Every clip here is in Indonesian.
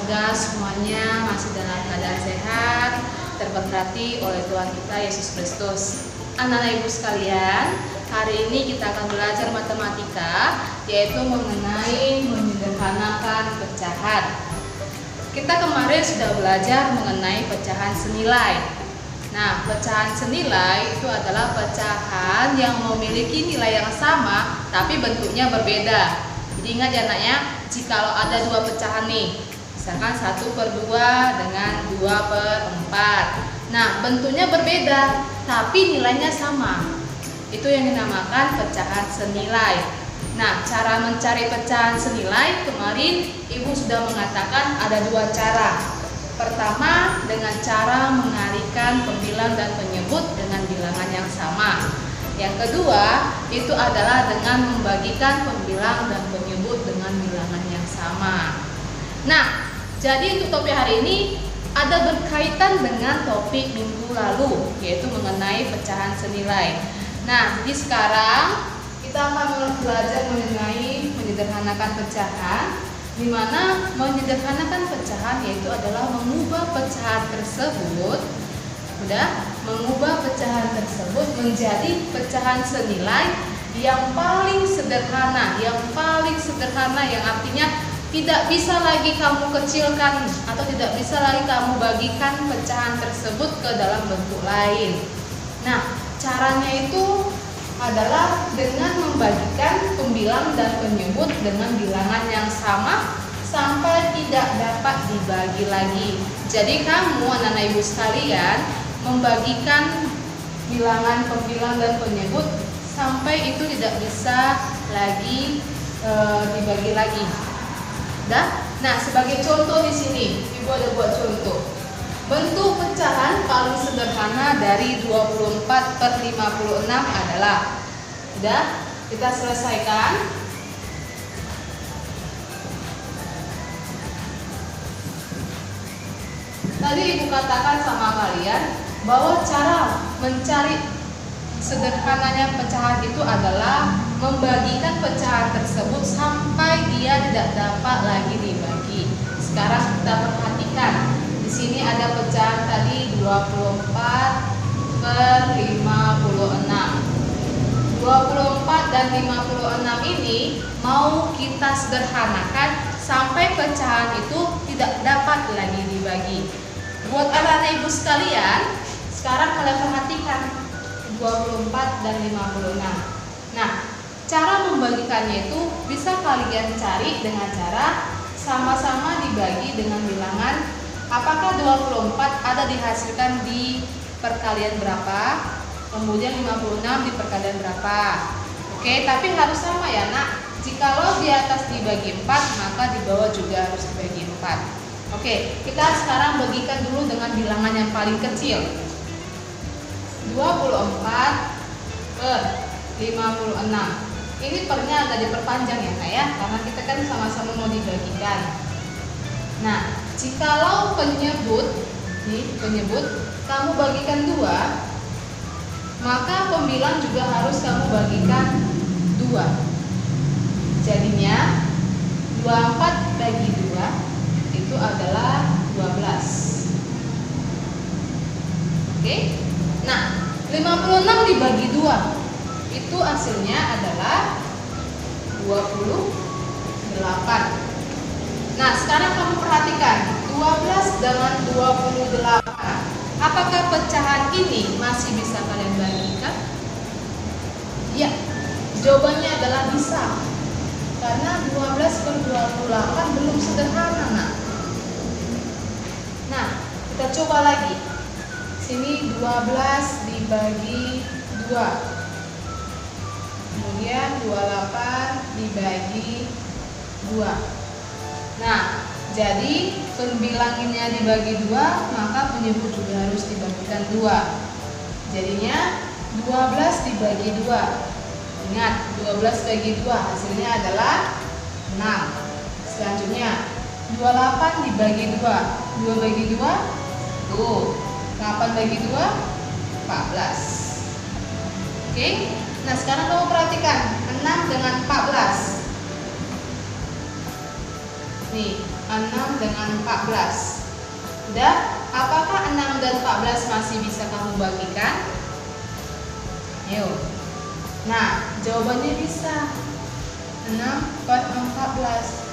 Semoga semuanya masih dalam keadaan sehat, terberkati oleh Tuhan kita Yesus Kristus. Anak-anak ibu sekalian, hari ini kita akan belajar matematika, yaitu mengenai menyederhanakan pecahan. Kita kemarin sudah belajar mengenai pecahan senilai. Nah, pecahan senilai itu adalah pecahan yang memiliki nilai yang sama, tapi bentuknya berbeda. Jadi ingat ya anaknya, jikalau ada dua pecahan nih, misalkan 1/2 dengan 2/4. Nah, bentuknya berbeda, tapi nilainya sama. Itu yang dinamakan pecahan senilai. Nah, cara mencari pecahan senilai, kemarin Ibu sudah mengatakan ada dua cara. Pertama, dengan cara mengalihkan pembilang dan penyebut dengan bilangan yang sama. Yang kedua, itu adalah dengan membagikan pembilang dan penyebut dengan bilangan yang sama. Nah, jadi untuk topik hari ini ada berkaitan dengan topik minggu lalu, yaitu mengenai pecahan senilai. Nah, jadi sekarang kita akan belajar mengenai menyederhanakan pecahan, di mana menyederhanakan pecahan yaitu adalah mengubah pecahan tersebut, mengubah pecahan tersebut menjadi pecahan senilai yang paling sederhana, yang artinya tidak bisa lagi kamu kecilkan atau tidak bisa lagi kamu bagikan pecahan tersebut ke dalam bentuk lain. Nah, caranya itu adalah dengan membagikan pembilang dan penyebut dengan bilangan yang sama sampai tidak dapat dibagi lagi. Jadi kamu anak-anak ibu sekalian membagikan bilangan, pembilang dan penyebut sampai itu tidak bisa lagi dibagi lagi. Nah, sebagai contoh di sini Ibu ada buat contoh. Bentuk pecahan paling sederhana dari 24/56 adalah, kita selesaikan. Tadi Ibu katakan sama kalian bahwa cara mencari sederhananya pecahan itu adalah membagikan pecahan tersebut sampai dia tidak dapat lagi dibagi. Sekarang kita perhatikan. Di sini ada pecahan tadi 24/56. 24 dan 56 ini mau kita sederhanakan sampai pecahan itu tidak dapat lagi dibagi. Buat anak-anak ibu sekalian, sekarang kalian perhatikan 24 dan 56. Nah, cara membagikannya itu bisa kalian cari dengan cara sama-sama dibagi dengan bilangan. Apakah 24 ada dihasilkan di perkalian berapa, kemudian 56 di perkalian berapa. Oke, tapi harus sama ya nak. Jikalau di atas dibagi 4, maka di bawah juga harus dibagi 4. Oke, kita sekarang bagikan dulu dengan bilangan yang paling kecil. 24/56. Ini pernya agak diperpanjang ya kak ya, karena kita kan sama-sama mau dibagikan. Nah, jikalau penyebut kamu bagikan 2, maka pembilang juga harus kamu bagikan 2. Jadinya 24 bagi 2 itu adalah 12. Oke. Nah, 56 dibagi 2 itu hasilnya adalah 28. Nah, sekarang kamu perhatikan 12 dengan 28. Apakah pecahan ini masih bisa kalian bagikan? Ya, jawabannya adalah bisa. Karena 12/28 belum sederhana, nak. Nah, kita coba lagi. Sini 12 dibagi 2. Kemudian 28 dibagi 2. Nah, jadi pembilanginnya dibagi 2, maka penyebut juga harus dibagikan 2. Jadinya 12 dibagi 2. Ingat, 12 bagi 2 hasilnya adalah 6. Selanjutnya 28 dibagi 2. 2 bagi 2 tuh 8 bagi 2 14. Oke. Nah, sekarang kamu perhatikan 6 dengan 14. Nih, 6 dengan 14. Udah? Apakah 6 dan 14 masih bisa kamu bagikan? Yuk. Nah, jawabannya bisa. 6/14.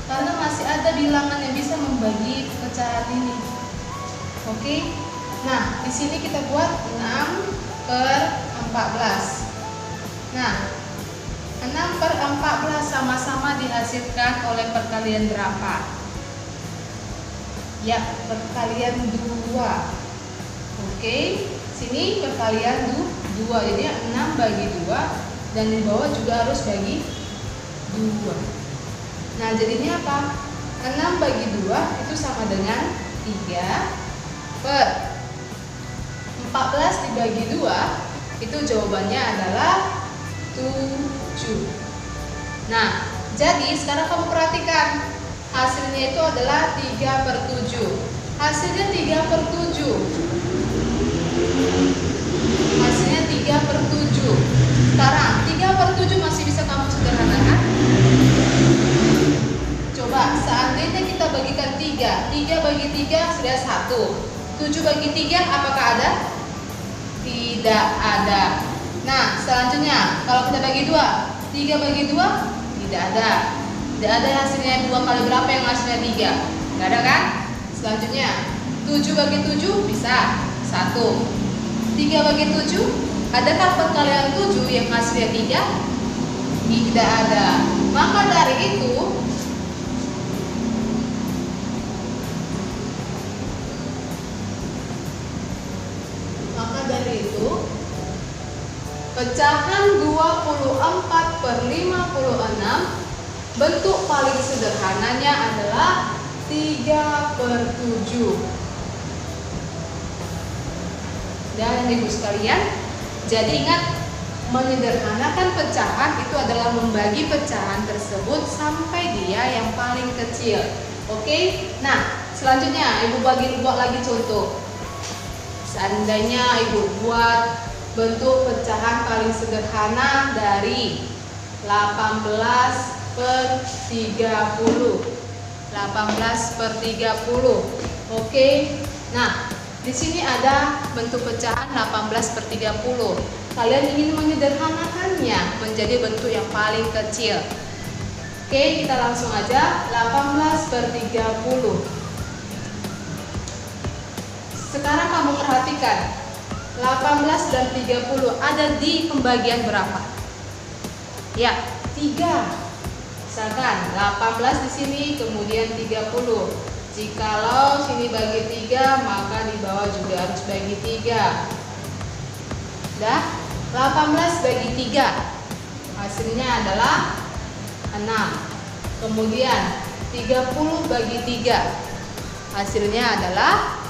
Karena masih ada bilangan yang bisa membagi pecahan ini. Oke? Nah, di sini kita buat 6/14. Nah, 6/14 sama-sama dihasilkan oleh perkalian berapa? Ya, perkalian 2. Oke, sini perkalian 2. Jadi 6 bagi 2 dan di bawah juga harus bagi 2. Nah, jadinya apa? 6 bagi 2 itu sama dengan 3/14 dibagi 2 itu jawabannya adalah 7. Nah, jadi sekarang kamu perhatikan hasilnya itu adalah 3/7. Hasilnya 3/7. Hasilnya 3/7. Sekarang 3/7 masih bisa kamu sederhanakan? Coba seandainya kita bagikan 3. 3 bagi 3 sudah 1. 7 bagi 3 apakah ada? Tidak ada. Nah, selanjutnya kalau kita bagi 2, 3 bagi 2 tidak ada. Tidak ada hasilnya 2 kali berapa yang hasilnya 3? Tidak ada kan? Selanjutnya 7 bagi 7 bisa 1. 3 bagi 7, adakah perkalian 7 yang hasilnya 3? Tidak ada. Maka dari itu pecahan 24/56 bentuk paling sederhananya adalah 3/7. Dan ibu sekalian, jadi ingat, menyederhanakan pecahan itu adalah membagi pecahan tersebut sampai dia yang paling kecil. Oke? Nah, selanjutnya ibu buat lagi contoh. Seandainya ibu buat bentuk pecahan paling sederhana dari 18/30. 18/30. Oke. Nah, di sini ada bentuk pecahan 18/30. Kalian ingin menyederhanakannya menjadi bentuk yang paling kecil. Oke, kita langsung aja 18/30. Sekarang kamu perhatikan 18 dan 30 ada di pembagian berapa? Ya, 3. Misalkan 18 di sini, kemudian 30. Jikalau sini bagi 3, maka di bawah juga harus bagi 3. Dah, 18 bagi 3. Hasilnya adalah 6. Kemudian 30 bagi 3. Hasilnya adalah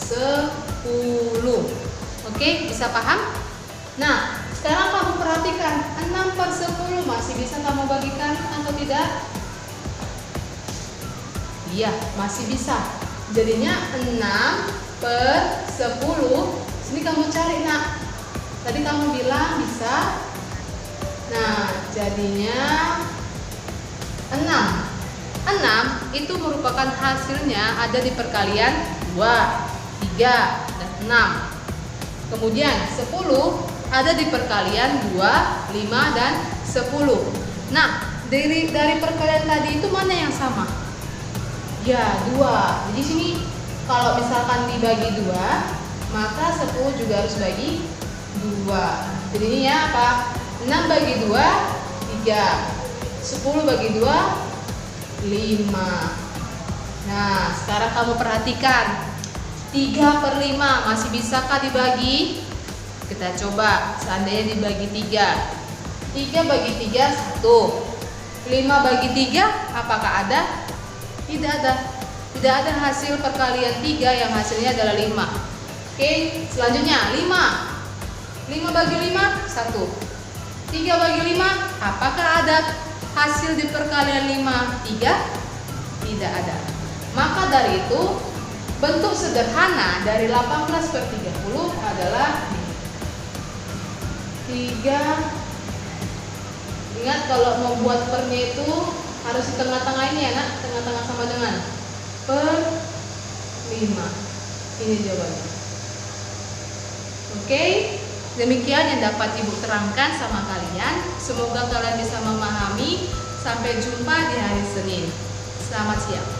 10. Oke, bisa paham? Nah, sekarang kamu perhatikan 6/10 masih bisa kamu bagikan atau tidak? Iya, masih bisa. Jadinya 6/10. Sini kamu cari, nak. Tadi kamu bilang bisa. Nah, jadinya 6. 6 itu merupakan hasilnya ada di perkalian 2, 3, dan 6. Kemudian 10 ada di perkalian 2, 5, dan 10. Nah, dari perkalian tadi itu mana yang sama? Ya, 2. Jadi sini kalau misalkan dibagi 2, maka 10 juga harus bagi 2. Jadinya apa? 6 bagi 2, 3. 10 bagi 2, 5. Nah, sekarang kamu perhatikan 3/5 masih bisakah dibagi? Kita coba, seandainya dibagi 3. 3 bagi 3, 1. 5 bagi 3, apakah ada? Tidak ada. Tidak ada hasil perkalian 3 yang hasilnya adalah 5. Oke, selanjutnya 5. 5 bagi 5, 1. 3 bagi 5, apakah ada hasil di perkalian 5? 3? Tidak ada. Maka dari itu bentuk sederhana dari 18/30 adalah 3. Ingat, kalau mau buat pernya itu Harus di tengah-tengah ini ya nak, tengah-tengah sama dengan per 5. Ini jawabannya. Oke, demikian yang dapat Ibu terangkan sama kalian. Semoga kalian bisa memahami. Sampai jumpa di hari Senin. Selamat siang.